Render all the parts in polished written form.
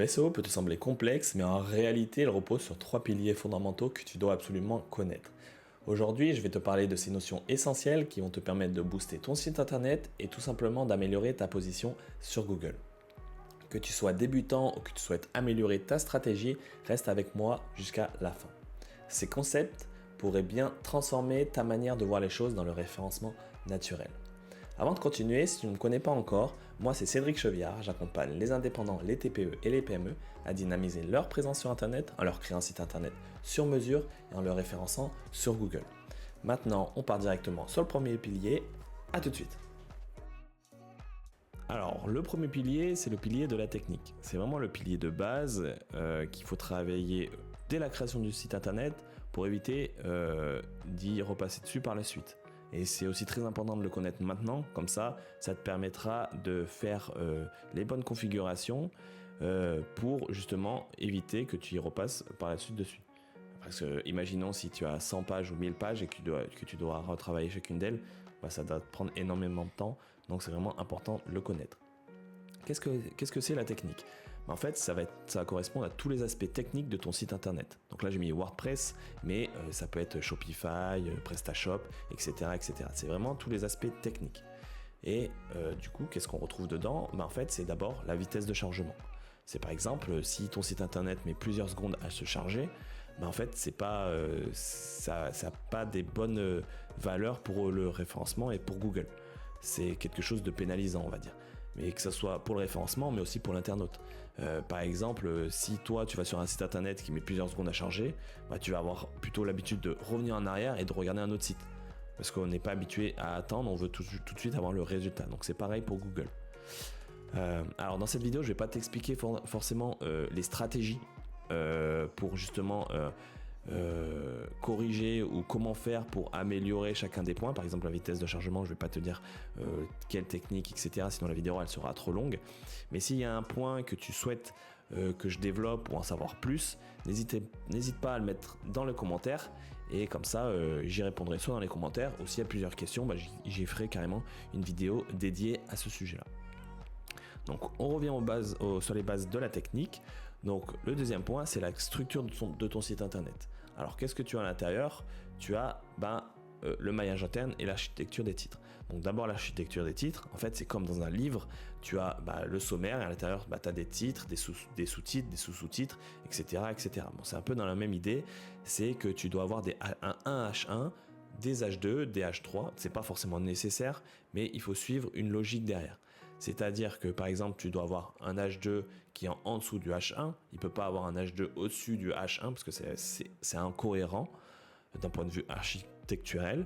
Le SEO peut te sembler complexe, mais en réalité, il repose sur 3 piliers fondamentaux que tu dois absolument connaître. Aujourd'hui, je vais te parler de ces notions essentielles qui vont te permettre de booster ton site internet et tout simplement d'améliorer ta position sur Google. Que tu sois débutant ou que tu souhaites améliorer ta stratégie, reste avec moi jusqu'à la fin. Ces concepts pourraient bien transformer ta manière de voir les choses dans le référencement naturel. Avant de continuer, si tu ne me connais pas encore, moi c'est Cédric Chevillard, j'accompagne les indépendants, les TPE et les PME à dynamiser leur présence sur Internet en leur créant un site Internet sur mesure et en le référençant sur Google. Maintenant, on part directement sur le premier pilier, à tout de suite. Alors, le premier pilier, c'est le pilier de la technique. C'est vraiment le pilier de base qu'il faut travailler dès la création du site Internet pour éviter d'y repasser dessus par la suite. Et c'est aussi très important de le connaître maintenant, comme ça te permettra de faire les bonnes configurations pour justement éviter que tu y repasses par la suite dessus. Parce que imaginons si tu as 100 pages ou 1000 pages et que tu dois retravailler chacune d'elles, ça doit te prendre énormément de temps, donc c'est vraiment important de le connaître. Qu'est-ce que c'est la technique ? En fait, ça va correspondre à tous les aspects techniques de ton site internet. Donc là, j'ai mis WordPress, mais ça peut être Shopify, PrestaShop, etc., etc. C'est vraiment tous les aspects techniques. Et du coup, qu'est-ce qu'on retrouve dedans ? En fait, c'est d'abord la vitesse de chargement. C'est par exemple, si ton site internet met plusieurs secondes à se charger, en fait, ça n'a pas des bonnes valeurs pour le référencement et pour Google. C'est quelque chose de pénalisant, on va dire. Mais que ce soit pour le référencement, mais aussi pour l'internaute. Par exemple, si toi, tu vas sur un site internet qui met plusieurs secondes à charger, tu vas avoir plutôt l'habitude de revenir en arrière et de regarder un autre site. Parce qu'on n'est pas habitué à attendre, on veut tout de suite avoir le résultat. Donc c'est pareil pour Google. Alors dans cette vidéo, je ne vais pas t'expliquer forcément les stratégies pour justement corriger ou comment faire pour améliorer chacun des points. Par exemple la vitesse de chargement, je ne vais pas te dire quelle technique, etc. Sinon la vidéo elle sera trop longue. Mais s'il y a un point que tu souhaites que je développe pour en savoir plus, n'hésite pas à le mettre dans les commentaires et comme ça j'y répondrai soit dans les commentaires ou s'il y a plusieurs questions, j'y ferai carrément une vidéo dédiée à ce sujet là. Donc on revient sur les bases de la technique. Donc le deuxième point, c'est la structure de ton site internet. Alors qu'est-ce que tu as à l'intérieur ? Tu as le maillage interne et l'architecture des titres. Donc d'abord l'architecture des titres, en fait c'est comme dans un livre, tu as le sommaire et à l'intérieur tu as des titres, des sous-titres, des sous-sous-titres, etc. etc. Bon, c'est un peu dans la même idée, c'est que tu dois avoir un H1, des H2, des H3, c'est pas forcément nécessaire, mais il faut suivre une logique derrière. C'est-à-dire que par exemple, tu dois avoir un H2 qui est en dessous du H1, il ne peut pas avoir un H2 au-dessus du H1 parce que c'est incohérent d'un point de vue architecturel.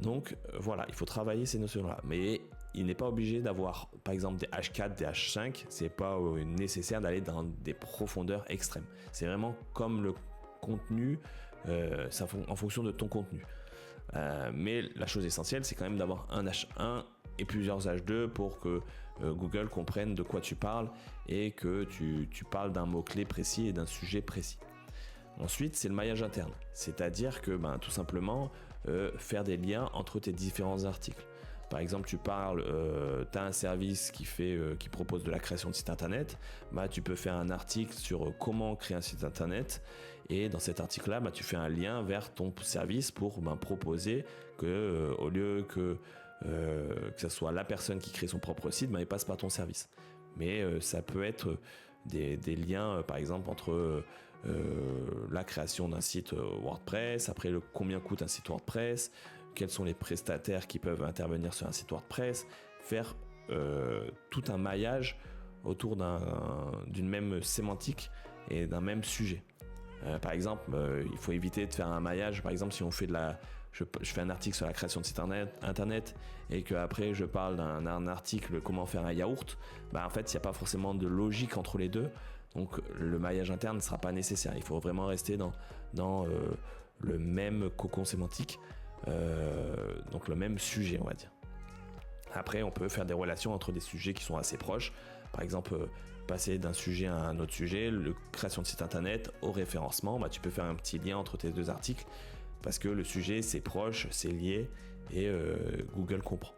Donc voilà, il faut travailler ces notions-là. Mais il n'est pas obligé d'avoir par exemple des H4, des H5, c'est pas nécessaire d'aller dans des profondeurs extrêmes. C'est vraiment comme le contenu, en fonction de ton contenu. Mais la chose essentielle, c'est quand même d'avoir un H1 et plusieurs H2 pour que Google comprenne de quoi tu parles et que tu parles d'un mot-clé précis et d'un sujet précis. Ensuite, c'est le maillage interne, c'est-à-dire que tout simplement faire des liens entre tes différents articles. Par exemple, tu as un service qui propose de la création de site internet, tu peux faire un article sur comment créer un site internet et dans cet article-là, tu fais un lien vers ton service pour proposer que au lieu que ce soit la personne qui crée son propre site, il passe par ton service. Mais ça peut être des liens, par exemple, entre la création d'un site WordPress, après combien coûte un site WordPress, quels sont les prestataires qui peuvent intervenir sur un site WordPress, faire tout un maillage autour d'une même sémantique et d'un même sujet. Par exemple, il faut éviter de faire un maillage. Par exemple, si on fait je fais un article sur la création de site internet et qu'après je parle d'un article comment faire un yaourt, en fait, il n'y a pas forcément de logique entre les deux. Donc, le maillage interne ne sera pas nécessaire. Il faut vraiment rester dans le même cocon sémantique, donc le même sujet, on va dire. Après, on peut faire des relations entre des sujets qui sont assez proches. Par exemple, passer d'un sujet à un autre sujet, la création de site internet au référencement, tu peux faire un petit lien entre tes deux articles parce que le sujet, c'est proche, c'est lié et Google comprend.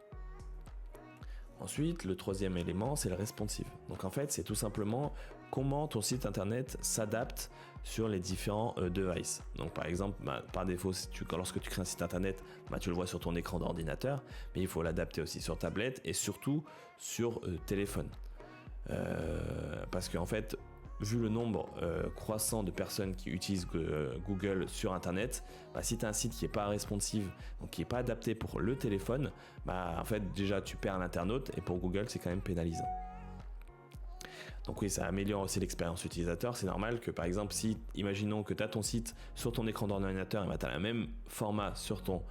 Ensuite, le troisième élément, c'est le responsive. Donc en fait, c'est tout simplement comment ton site internet s'adapte sur les différents devices. Donc par exemple, par défaut, lorsque tu crées un site internet, tu le vois sur ton écran d'ordinateur, mais il faut l'adapter aussi sur tablette et surtout sur téléphone. Parce qu'en fait, vu le nombre croissant de personnes qui utilisent Google sur internet, si tu as un site qui n'est pas responsive, donc qui n'est pas adapté pour le téléphone, en fait déjà tu perds l'internaute et pour Google c'est quand même pénalisant. Donc oui, ça améliore aussi l'expérience utilisateur. C'est normal que par exemple, si imaginons que tu as ton site sur ton écran d'ordinateur et tu as le même format sur ton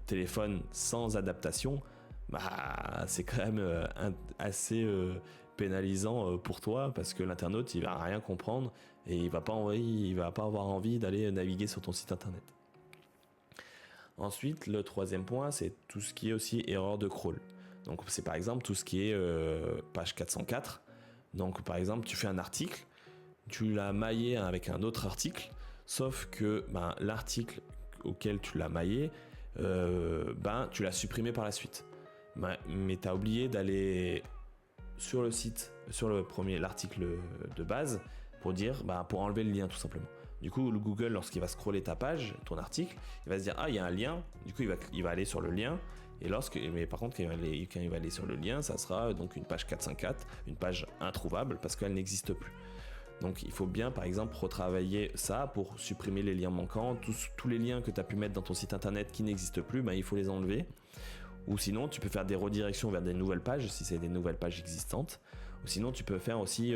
téléphone sans adaptation, c'est quand même assez pénalisant pour toi, parce que l'internaute il va rien comprendre et il va pas avoir envie d'aller naviguer sur ton site internet. Ensuite, le troisième point, c'est tout ce qui est aussi erreur de crawl. Donc c'est par exemple tout ce qui est page 404. Donc par exemple, tu fais un article, tu l'as maillé avec un autre article, sauf que l'article auquel tu l'as maillé, tu l'as supprimé par la suite. Mais tu as oublié d'aller sur le site, sur l'article de base, pour enlever le lien tout simplement. Du coup, le Google, lorsqu'il va scroller ta page, ton article, il va se dire il y a un lien. Du coup, il va aller sur le lien. Mais par contre, quand il va aller sur le lien, ça sera donc une page 404, une page introuvable parce qu'elle n'existe plus. Donc il faut bien par exemple retravailler ça pour supprimer les liens manquants, tous les liens que tu as pu mettre dans ton site internet qui n'existent plus, il faut les enlever. Ou sinon tu peux faire des redirections vers des nouvelles pages si c'est des nouvelles pages existantes. Ou sinon tu peux faire aussi,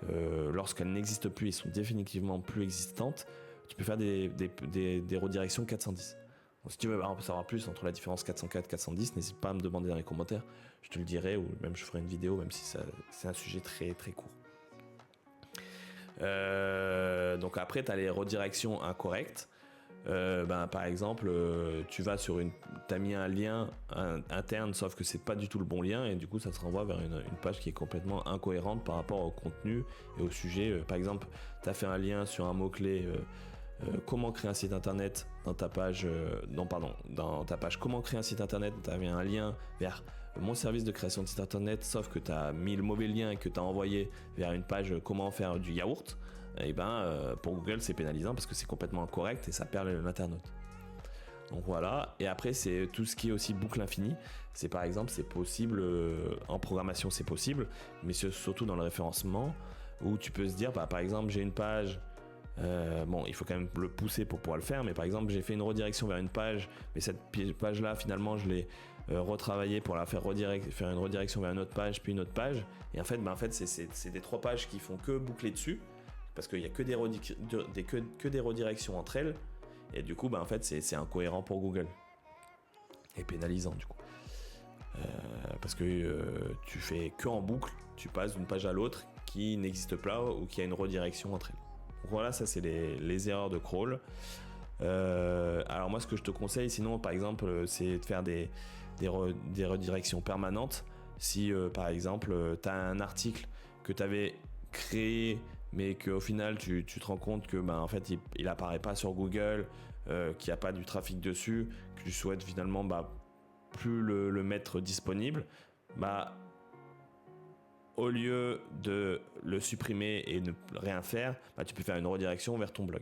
lorsqu'elles n'existent plus et sont définitivement plus existantes, tu peux faire des redirections 410. Donc, si tu veux savoir plus entre la différence 404 et 410, n'hésite pas à me demander dans les commentaires, je te le dirai, ou même je ferai une vidéo, même si c'est un sujet très très court. Donc après tu as les redirections incorrectes. Par exemple, tu vas t'as mis un lien interne, sauf que c'est pas du tout le bon lien, et du coup ça te renvoie vers une page qui est complètement incohérente par rapport au contenu et au sujet. Par exemple, tu as fait un lien sur un mot-clé comment créer un site internet dans ta page comment créer un site internet, tu avais un lien vers mon service de création de site internet, sauf que tu as mis le mauvais lien et que tu as envoyé vers une page comment faire du yaourt. Et pour Google c'est pénalisant parce que c'est complètement incorrect et ça perd l'internaute. Donc voilà. Et après c'est tout ce qui est aussi boucle infinie. C'est par exemple, c'est possible en programmation, c'est possible, mais c'est surtout dans le référencement où tu peux se dire par exemple j'ai une page, il faut quand même le pousser pour pouvoir le faire, mais par exemple j'ai fait une redirection vers une page, mais cette page là finalement je l'ai retravaillé pour la faire une redirection vers une autre page, puis une autre page, et en fait c'est des 3 pages qui font que boucler dessus parce qu'il n'y a que des redirections entre elles, et du coup en fait c'est incohérent pour Google et pénalisant du coup, parce que tu fais que en boucle, tu passes d'une page à l'autre qui n'existe pas ou qui a une redirection entre elles. Donc voilà, ça c'est les erreurs de crawl. Alors moi ce que je te conseille sinon par exemple c'est de faire des redirections permanentes. Si par exemple tu as un article que tu avais créé mais qu'au final tu te rends compte que en fait il apparaît pas sur Google, qu'il n'y a pas du trafic dessus, que tu souhaites finalement plus le mettre disponible, au lieu de le supprimer et ne rien faire, tu peux faire une redirection vers ton blog.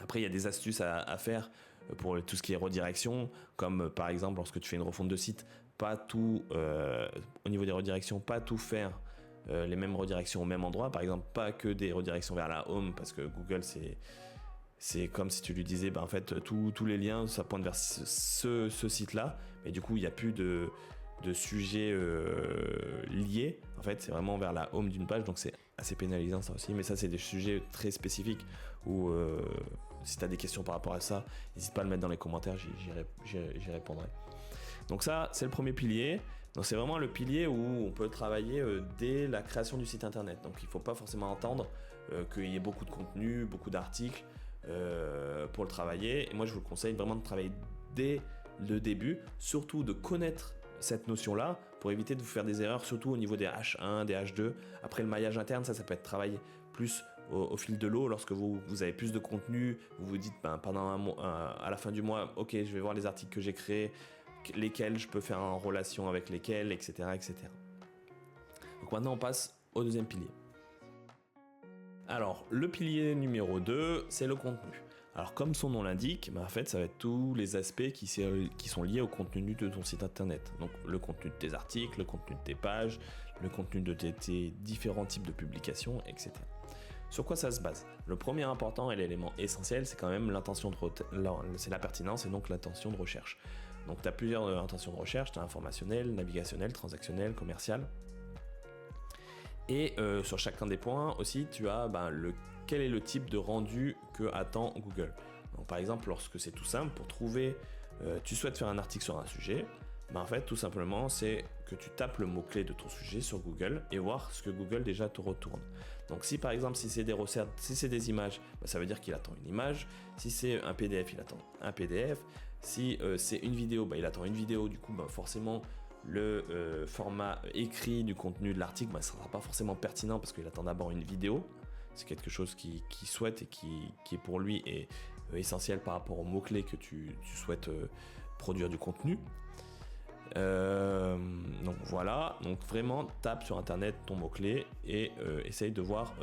Après, il y a des astuces à faire pour tout ce qui est redirection, comme par exemple lorsque tu fais une refonte de site, pas tout, au niveau des redirections, pas tout faire les mêmes redirections au même endroit. Par exemple, pas que des redirections vers la home, parce que Google, c'est comme si tu lui disais, en fait, tous les liens, ça pointe vers ce site-là, mais du coup, il n'y a plus de sujets liés. En fait, c'est vraiment vers la home d'une page, donc c'est assez pénalisant ça aussi. Mais ça, c'est des sujets très spécifiques où si tu as des questions par rapport à ça, n'hésite pas à le mettre dans les commentaires, j'y répondrai. Donc ça, c'est le premier pilier. Donc c'est vraiment le pilier où on peut travailler dès la création du site internet. Donc il ne faut pas forcément attendre qu'il y ait beaucoup de contenu, beaucoup d'articles pour le travailler. Et moi, je vous conseille vraiment de travailler dès le début, surtout de connaître cette notion-là pour éviter de vous faire des erreurs, surtout au niveau des H1, des H2. Après, le maillage interne, ça peut être travaillé plus au fil de l'eau. Lorsque vous avez plus de contenu, vous vous dites pendant un mois, à la fin du mois, ok, je vais voir les articles que j'ai créés, lesquels je peux faire en relation avec lesquels, etc., etc. Donc maintenant, on passe au deuxième pilier. Alors, le pilier numéro 2, c'est le contenu. Alors, comme son nom l'indique, en fait, ça va être tous les aspects qui sont liés au contenu de ton site internet. Donc, le contenu de tes articles, le contenu de tes pages, le contenu de tes différents types de publications, etc. Sur quoi ça se base? Le premier important et l'élément essentiel, c'est quand même c'est la pertinence et donc l'intention de recherche. Donc, tu as plusieurs intentions de recherche, tu as informationnelle, navigationnelle, transactionnelle, commerciale. Et sur chacun des points aussi, tu as quel est le type de rendu que attend Google. Donc, par exemple, lorsque c'est tout simple, pour trouver, tu souhaites faire un article sur un sujet, en fait, tout simplement, c'est que tu tapes le mot-clé de ton sujet sur Google et voir ce que Google déjà te retourne. Donc, si par exemple, si c'est des recettes, si c'est des images, ça veut dire qu'il attend une image. Si c'est un PDF, il attend un PDF. Si c'est une vidéo, il attend une vidéo. Du coup, forcément, le format écrit du contenu de l'article, ne sera pas forcément pertinent parce qu'il attend d'abord une vidéo. C'est quelque chose qu'il souhaite et qui est pour lui essentiel par rapport aux mots-clés que tu souhaites produire du contenu. Donc voilà, donc vraiment tape sur internet ton mot-clé et essaye de voir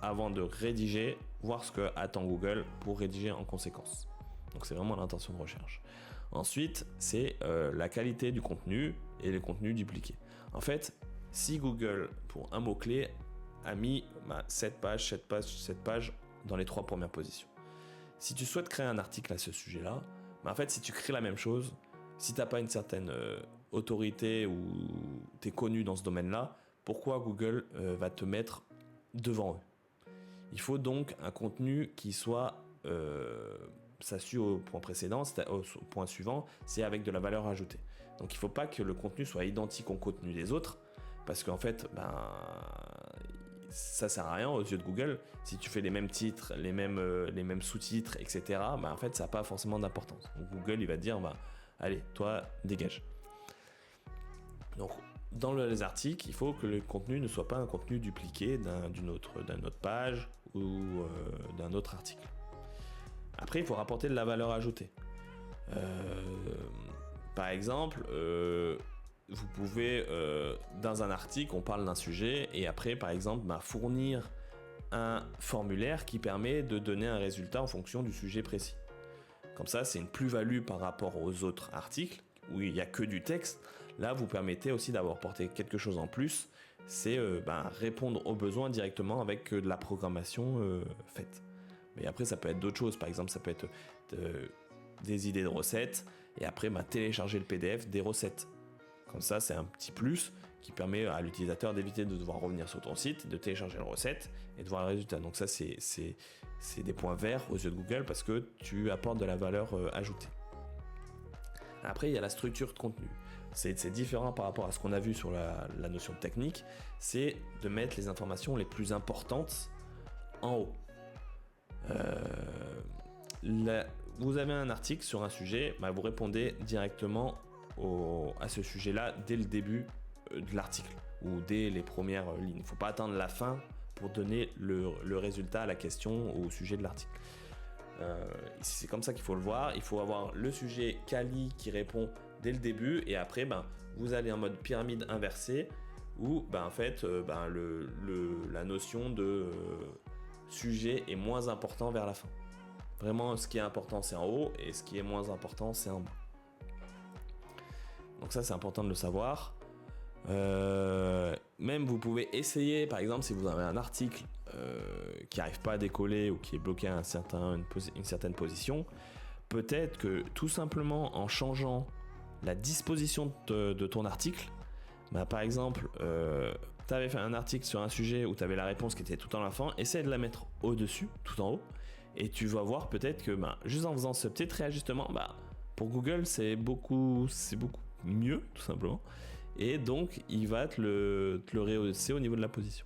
avant de rédiger, voir ce que attend Google pour rédiger en conséquence. Donc c'est vraiment l'intention de recherche. Ensuite, c'est la qualité du contenu et les contenus dupliqués. En fait, si Google, pour un mot-clé, a mis 7 pages dans les 3 premières positions. Si tu souhaites créer un article à ce sujet-là, en fait, si tu crées la même chose, si tu n'as pas une certaine autorité ou tu es connu dans ce domaine-là, pourquoi Google va te mettre devant eux? Il faut donc un contenu qui soit... ça suit au point précédent, au point suivant, c'est avec de la valeur ajoutée. Donc il ne faut pas que le contenu soit identique au contenu des autres, parce qu'en fait, ça sert à rien aux yeux de Google. Si tu fais les mêmes titres, les mêmes sous-titres, etc., en fait, ça n'a pas forcément d'importance. Donc Google, il va te dire, allez, toi, dégage. Donc, dans les articles, il faut que le contenu ne soit pas un contenu dupliqué d'une autre page ou d'un autre article. Après, il faut rapporter de la valeur ajoutée. Par exemple, vous pouvez, dans un article, on parle d'un sujet, et après, par exemple, fournir un formulaire qui permet de donner un résultat en fonction du sujet précis. Comme ça, c'est une plus-value par rapport aux autres articles, où il n'y a que du texte. Là, vous permettez aussi d'avoir porté quelque chose en plus, c'est répondre aux besoins directement avec de la programmation faite. Mais après, ça peut être d'autres choses. Par exemple, ça peut être des idées de recettes. Et après, télécharger le PDF des recettes. Comme ça, c'est un petit plus qui permet à l'utilisateur d'éviter de devoir revenir sur ton site, de télécharger la recette et de voir le résultat. Donc ça, c'est des points verts aux yeux de Google parce que tu apportes de la valeur ajoutée. Après, il y a la structure de contenu. C'est différent par rapport à ce qu'on a vu sur la notion de technique. C'est de mettre les informations les plus importantes en haut. Vous avez un article sur un sujet, vous répondez directement à ce sujet-là dès le début de l'article ou dès les premières lignes. Il ne faut pas attendre la fin pour donner le résultat à la question ou au sujet de l'article. C'est comme ça qu'il faut le voir. Il faut avoir le sujet quali qui répond dès le début et après vous allez en mode pyramide inversée où en fait la notion de sujet est moins important vers la fin. Vraiment, ce qui est important, c'est en haut, et ce qui est moins important, c'est en bas. Donc ça, c'est important de le savoir. Même, vous pouvez essayer, par exemple, si vous avez un article qui n'arrive pas à décoller ou qui est bloqué à une certaine position, peut-être que tout simplement en changeant la disposition de ton article, par exemple, tu avais fait un article sur un sujet où tu avais la réponse qui était tout en la fin, essaie de la mettre au-dessus, tout en haut, et tu vas voir peut-être que juste en faisant ce petit réajustement, pour Google, c'est beaucoup mieux, tout simplement, et donc il va te le rehausser au niveau de la position.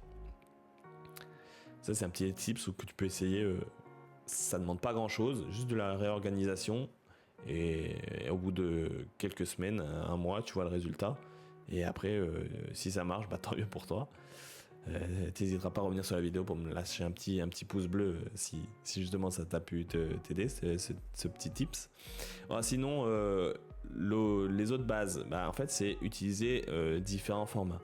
Ça, c'est un petit tips que tu peux essayer. Ça ne demande pas grand-chose, juste de la réorganisation, et au bout de quelques semaines, un mois, tu vois le résultat. Et après, si ça marche, tant mieux pour toi. T'hésiteras pas à revenir sur la vidéo pour me lâcher un petit pouce bleu si justement ça t'a pu t'aider, ce petit tips. Alors, sinon, les autres bases, en fait, c'est utiliser différents formats.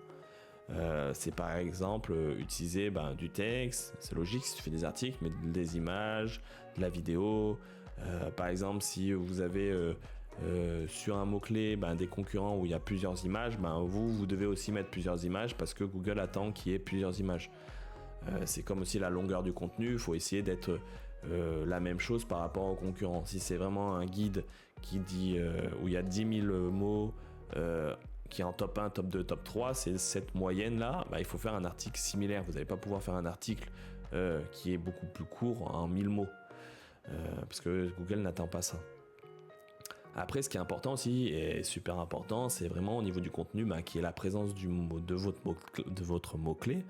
C'est par exemple utiliser du texte, c'est logique si tu fais des articles, mais des images, de la vidéo. Par exemple, si vous avez sur un mot-clé des concurrents où il y a plusieurs images, vous devez aussi mettre plusieurs images parce que Google attend qu'il y ait plusieurs images. C'est comme aussi la longueur du contenu, il faut essayer d'être la même chose par rapport aux concurrents. Si c'est vraiment un guide qui dit où il y a 10 000 mots qui est en top 1, top 2, top 3, c'est cette moyenne là, il faut faire un article similaire. Vous n'allez pas pouvoir faire un article qui est beaucoup plus court en 1000 mots parce que Google n'attend pas ça. Après, ce qui est important aussi, et super important, c'est vraiment au niveau du contenu, qui est la présence de votre mot-clé,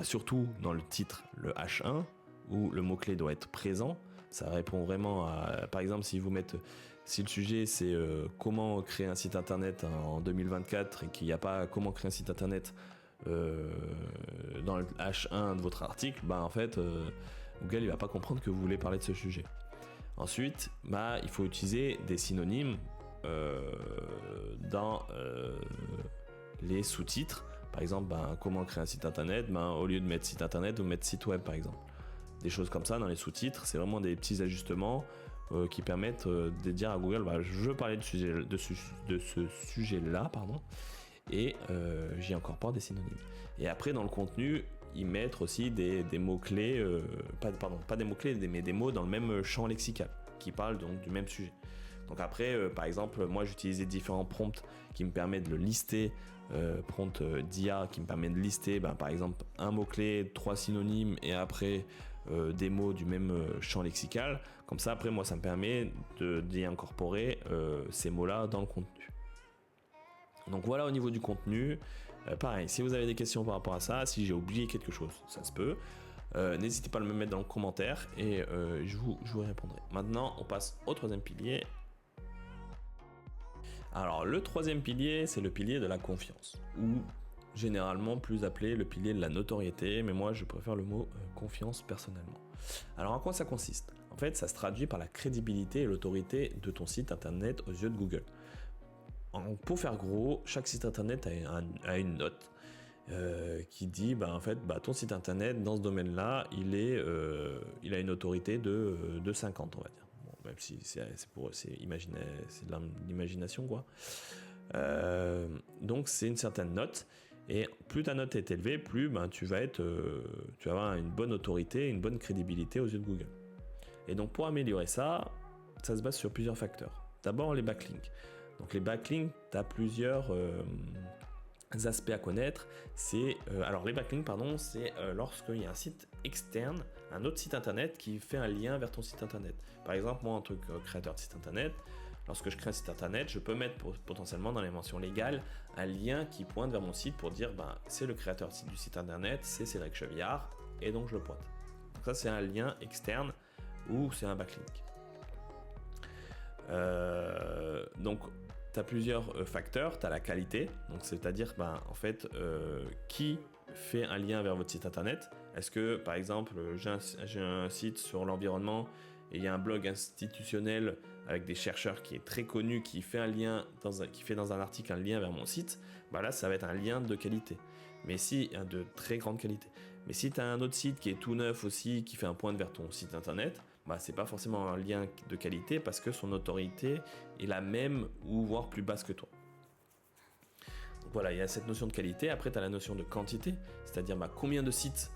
surtout dans le titre, le H1, où le mot-clé doit être présent. Ça répond vraiment à, par exemple, si le sujet c'est comment créer un site internet en 2024 et qu'il n'y a pas comment créer un site internet dans le H1 de votre article, en fait, Google il va pas comprendre que vous voulez parler de ce sujet. Ensuite, il faut utiliser des synonymes dans les sous-titres. Par exemple, comment créer un site internet, au lieu de mettre site internet, vous mettez site web par exemple. Des choses comme ça dans les sous-titres, c'est vraiment des petits ajustements qui permettent de dire à Google, je veux parler de ce sujet-là, et j'y incorpore des synonymes. Et après, dans le contenu, ils mettent aussi des mots-clés, pas des mots-clés, mais des mots dans le même champ lexical, qui parlent donc du même sujet. Donc après, par exemple, moi j'utilisais différents prompts qui me permettent de le lister, prompt d'IA qui me permet de lister, par exemple, un mot-clé, 3 synonymes, et après des mots du même champ lexical. Comme ça, après, moi, ça me permet d'y incorporer ces mots-là dans le contenu. Donc voilà au niveau du contenu. Pareil, si vous avez des questions par rapport à ça, si j'ai oublié quelque chose, ça se peut, n'hésitez pas à me mettre dans le commentaire et je vous répondrai. Maintenant, on passe au troisième pilier. Alors, le troisième pilier, c'est le pilier de la confiance, ou généralement plus appelé le pilier de la notoriété, mais moi je préfère le mot confiance personnellement. Alors, en quoi ça consiste ? En fait, ça se traduit par la crédibilité et l'autorité de ton site internet aux yeux de Google. Pour faire gros, chaque site internet a une note qui dit ton site internet dans ce domaine-là, il a une autorité de 50, on va dire. Bon, même si c'est de l'imagination quoi. Donc c'est une certaine note, et plus ta note est élevée, plus tu vas avoir une bonne autorité, une bonne crédibilité aux yeux de Google. Et donc pour améliorer ça se base sur plusieurs facteurs. D'abord les backlinks. Donc les backlinks, tu as plusieurs aspects à connaître. Alors les backlinks, c'est lorsqu'il y a un site externe, un autre site internet qui fait un lien vers ton site internet. Par exemple, moi en tant que créateur de site internet, lorsque je crée un site internet, je peux mettre potentiellement dans les mentions légales un lien qui pointe vers mon site pour dire c'est le créateur du site internet, c'est Cédric Chevillard, et donc je le pointe. Donc ça c'est un lien externe ou c'est un backlink. Donc tu as plusieurs facteurs. Tu as la qualité, donc c'est-à-dire qui fait un lien vers votre site internet. Est-ce que par exemple j'ai un site sur l'environnement et il y a un blog institutionnel avec des chercheurs qui est très connu, qui fait un lien qui fait dans un article un lien vers mon site, là ça va être un lien de qualité, mais de très grande qualité. Mais si tu as un autre site qui est tout neuf aussi, qui fait un pointe vers ton site internet, c'est pas forcément un lien de qualité parce que son autorité est la même ou voire plus basse que toi. Donc voilà, il y a cette notion de qualité. Après, tu as la notion de quantité, c'est-à-dire combien de sites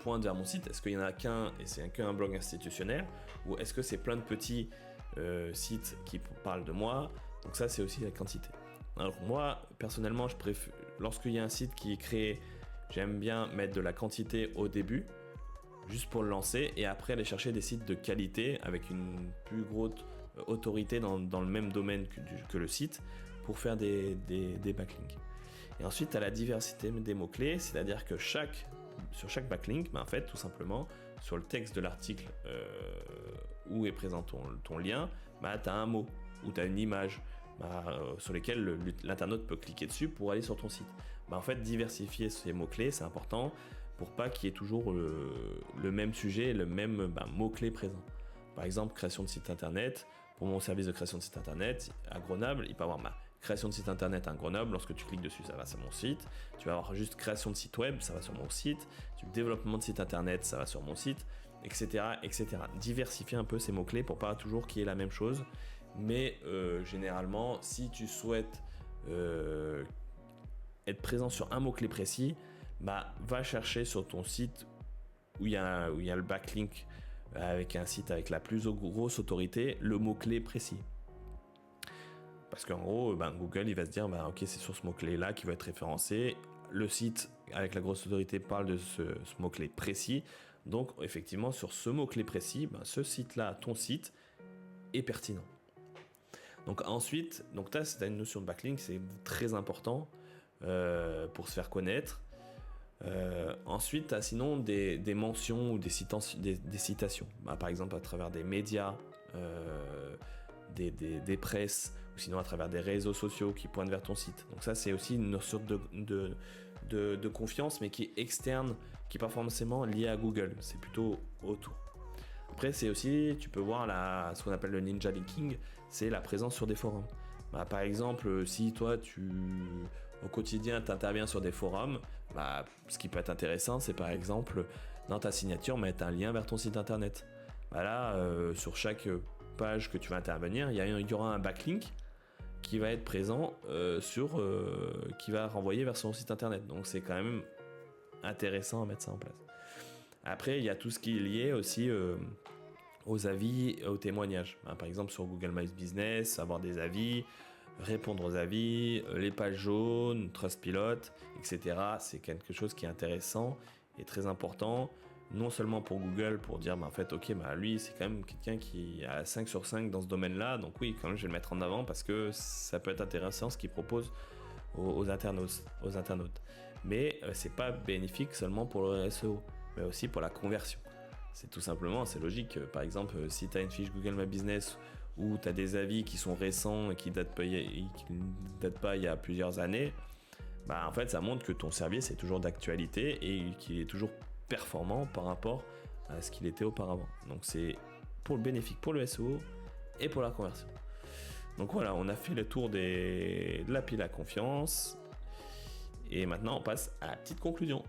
pointent vers mon site. Est-ce qu'il y en a qu'un et c'est qu'un blog institutionnel, ou est-ce que c'est plein de petits sites qui parlent de moi? Donc ça, c'est aussi la quantité. Alors moi, personnellement, je préfère, lorsqu'il y a un site qui est créé, j'aime bien mettre de la quantité au début, juste pour le lancer, et après aller chercher des sites de qualité avec une plus grosse autorité dans le même domaine que le site pour faire des backlinks. Et ensuite, tu as la diversité des mots-clés, c'est-à-dire que sur chaque backlink, en fait, tout simplement, sur le texte de l'article où est présent ton lien, tu as un mot ou tu as une image sur lesquelles l'internaute peut cliquer dessus pour aller sur ton site. En fait, diversifier ces mots-clés, c'est important pour pas qu'il y ait toujours le même sujet, le même mot-clé présent. Par exemple, création de site internet. Pour mon service de création de site internet, à Grenoble, il peut y avoir création de site internet à Grenoble, lorsque tu cliques dessus, ça va sur mon site. Tu vas avoir juste création de site web, ça va sur mon site. Développement de site internet, ça va sur mon site, etc. etc. Diversifier un peu ces mots-clés pour pas toujours qu'il y ait la même chose. Mais généralement, si tu souhaites être présent sur un mot-clé précis, bah, va chercher sur ton site où il y a le backlink avec un site avec la plus grosse autorité, le mot-clé précis. Parce qu'en gros, Google il va se dire ok, c'est sur ce mot-clé là qui va être référencé. Le site avec la grosse autorité parle de ce mot-clé précis. Donc effectivement, sur ce mot-clé précis, ce site-là, ton site, est pertinent. Donc ensuite, c'est une notion de backlink, c'est très important pour se faire connaître. Ensuite, tu as sinon des mentions ou des citations. Par exemple, à travers des médias, des presses, ou sinon à travers des réseaux sociaux qui pointent vers ton site. Donc ça, c'est aussi une sorte de confiance, mais qui est externe, qui n'est pas forcément liée à Google. C'est plutôt autour. Après, c'est aussi, tu peux voir ce qu'on appelle le ninja linking, c'est la présence sur des forums. Par exemple, si toi, au quotidien, tu interviens sur des forums, ce qui peut être intéressant, c'est par exemple, dans ta signature, mettre un lien vers ton site internet. Là, sur chaque page que tu vas intervenir, il y aura un backlink qui va être présent qui va renvoyer vers son site internet. Donc, c'est quand même intéressant à mettre ça en place. Après, il y a tout ce qui est lié aussi aux avis et aux témoignages. Par exemple, sur Google My Business, avoir des avis, répondre aux avis, les pages jaunes, Trustpilot, etc. C'est quelque chose qui est intéressant et très important, non seulement pour Google, pour dire en fait, ok, lui, c'est quand même quelqu'un qui a 5 sur 5 dans ce domaine-là, donc oui, quand même, je vais le mettre en avant parce que ça peut être intéressant ce qu'il propose aux internautes. Mais c'est pas bénéfique seulement pour le SEO, mais aussi pour la conversion. C'est tout simplement, c'est logique. Par exemple, si tu as une fiche Google My Business où tu as des avis qui sont récents et qui datent pas il y a plusieurs années, en fait, ça montre que ton service est toujours d'actualité et qu'il est toujours performant par rapport à ce qu'il était auparavant. Donc, c'est pour le bénéfique pour le SEO et pour la conversion. Donc voilà, on a fait le tour de la pile à confiance. Et maintenant, on passe à la petite conclusion.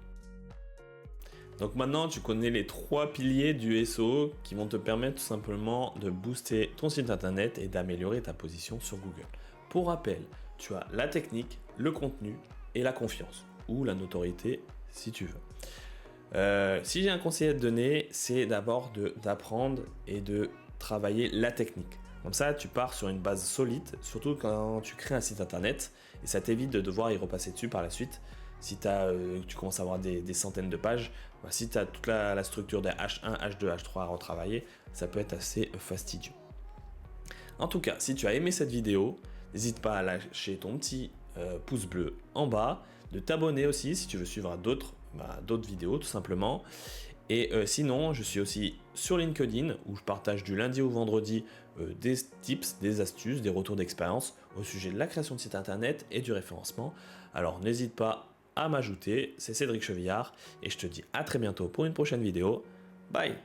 Donc maintenant, tu connais les 3 piliers du SEO qui vont te permettre tout simplement de booster ton site internet et d'améliorer ta position sur Google. Pour rappel, tu as la technique, le contenu et la confiance, ou la notoriété si tu veux. Si j'ai un conseil à te donner, c'est d'abord d'apprendre et de travailler la technique. Comme ça, tu pars sur une base solide, surtout quand tu crées un site internet, et ça t'évite de devoir y repasser dessus par la suite. Si tu commences à avoir des centaines de pages, si tu as toute la structure des H1, H2, H3 à retravailler, ça peut être assez fastidieux. En tout cas, si tu as aimé cette vidéo, n'hésite pas à lâcher ton petit pouce bleu en bas, de t'abonner aussi si tu veux suivre d'autres vidéos tout simplement. Et sinon, je suis aussi sur LinkedIn où je partage du lundi au vendredi des tips, des astuces, des retours d'expérience au sujet de la création de site internet et du référencement. Alors n'hésite pas à m'ajouter, c'est Cédric Chevillard et je te dis à très bientôt pour une prochaine vidéo. Bye!